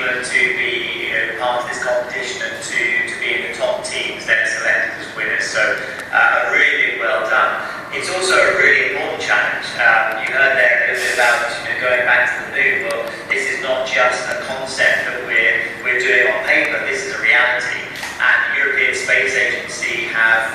achievement to be part of this competition and to be in the top teams that are selected as winners. So a really well done. It's also a really important challenge. You heard there a little bit about going back to the moon. Well, this is not just a concept that we're doing on paper. This is a reality. And the European Space Agency have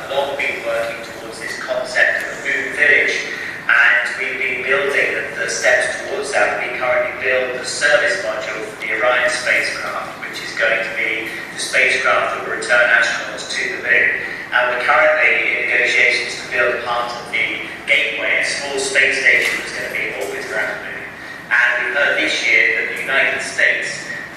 long been working towards this concept of a moon village. And we've been building the steps towards that. We currently build the service module for the Orion spacecraft, which is going to be the spacecraft that will return astronauts to the moon. And we're currently in negotiations to build part of the Gateway, a small space station that's going to be in orbit around the moon. And we've heard this year that the United States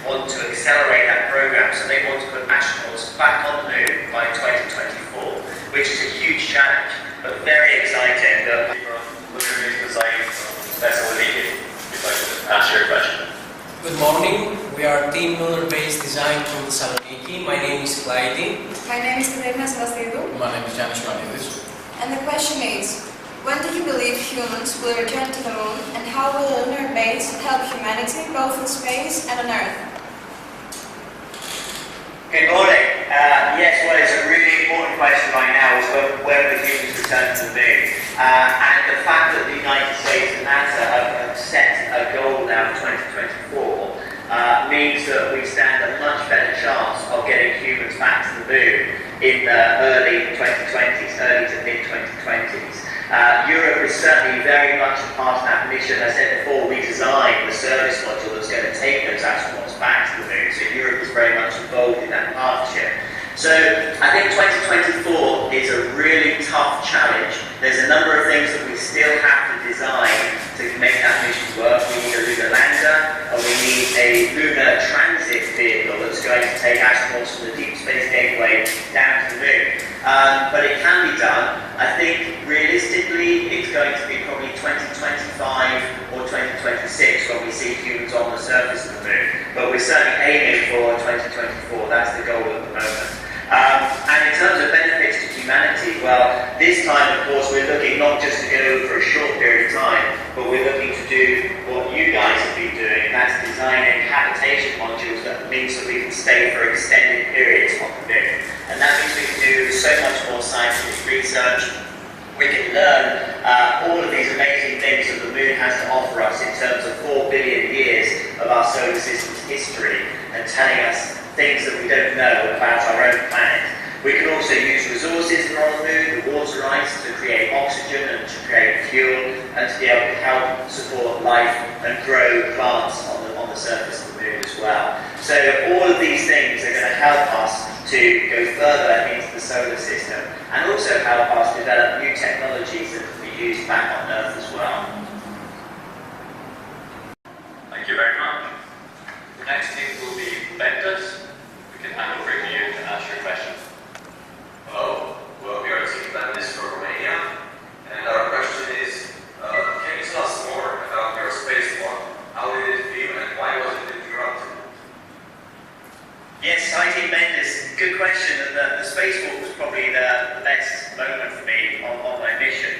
want to accelerate that program, so they want to put astronauts back on the moon by 2024, which is a huge challenge, but very exciting. Lunar design from Thessaloniki. We'd like to ask your question. Good morning. We are Team Lunar Based Design from Thessaloniki. My name is Clyde. My name is Katerina Sebastiou. My name is Janis Ioannidis. And the question is, when do you believe humans will return to the moon, and how will the lunar base help humanity both in space and on Earth? Good morning. Yes, well, it's a really important question right now, is when will humans return to the moon? And the fact that the United States and NASA have set a goal now for 2024 means that we stand a much better chance of getting humans back to the moon in the early 2020s, early to mid-2020s. Europe is certainly very much a part of that mission. As I said before, we designed the service module that's going to take those astronauts back to the moon, so Europe is very much involved in that partnership. So I think 2024 is a really tough challenge. There's a number of things that we still have to design to make that mission work. We need a lunar lander, and we need a lunar transit vehicle that's going to take astronauts from the Deep Space Gateway down to the moon. But it can be done. I think realistically it's going to be probably 2025 or 2026 when we see humans on the surface of the moon. But we're certainly aiming for 2024. That's the goal at the moment. And in terms of benefits to humanity, well, this time, of course, we're looking not just to go for a short period of time, but we're looking to do what you guys have been doing, and that's designing habitation modules that means that we can stay for extended periods on the moon. And that means we can do so much more scientific research. We can learn all of these amazing things that the moon has to offer us in terms of 4 billion years of our solar system's history and telling us things that we don't know about our own planet. We can also use resources that are on the moon, the water ice, to create oxygen and to create fuel, and to be able to help support life and grow plants on the surface of the moon as well. So all of these things are going to help us to go further into the solar system, and also help us develop new technologies that can be used back on Earth as well. Thank you very much. The next thing will be Ventus. We can hand over to you to ask your question. Hello, well, we are Team Ventus from Romania, and our question is, can you tell us more about your spacewalk? How did it feel, and why was it interrupted? Yes, hi Team Ventus. Good question, and the spacewalk was probably the best moment for me on my mission.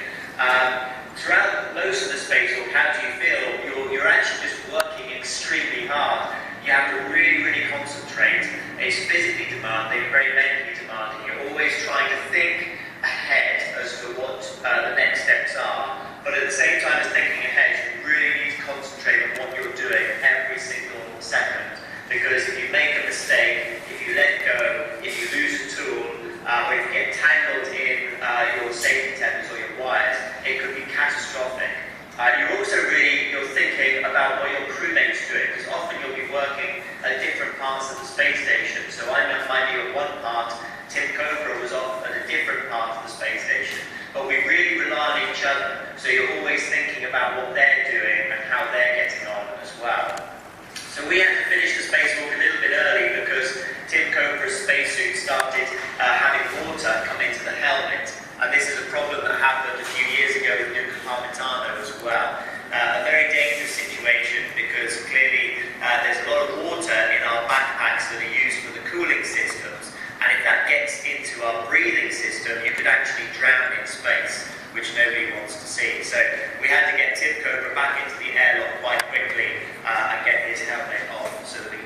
Throughout most of the spacewalk, how do you feel? You're actually just working extremely hard. You have to really, really concentrate. It's physically demanding, very mentally demanding. You're always trying to think ahead as to what the next steps are. But at the same time as thinking ahead, you really need to concentrate on what you're doing every single second. Because if you make a mistake, if you let go, if you lose a tool, or if you get tangled in your safety tethers or your wires, it could be catastrophic. You're thinking about what your crewmates are doing, because often you'll be working at different parts of the space station. So I might be at one part, Tim Cobra was off at a different part of the space station. But we really rely on each other, so you're always thinking about what they're doing and how they're getting on as well. So we had to finish the spacewalk a little bit early because Tim Cobra's spacesuit started having water come into the helmet. And this is a problem that happened a few years ago with Lunar Parmitano as well. A very dangerous situation because clearly there's a lot of water in our backpacks that are used for the cooling systems. And if that gets into our breathing system, you could actually drown in space, which nobody wants to see. So we had to get Tim Cobra back into the airlock quite quickly and get his helmet off so that we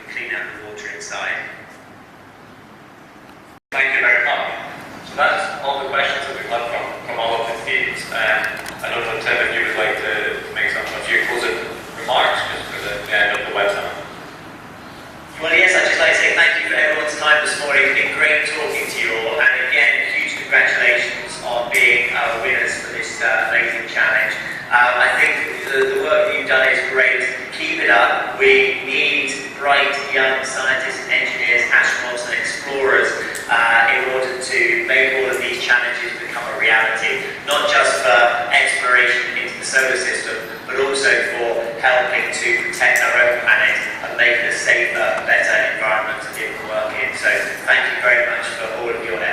bright young scientists, engineers, astronauts and explorers in order to make all of these challenges become a reality, not just for exploration into the solar system, but also for helping to protect our own planet and make it a safer, better environment to live and work in. So thank you very much for all of your efforts.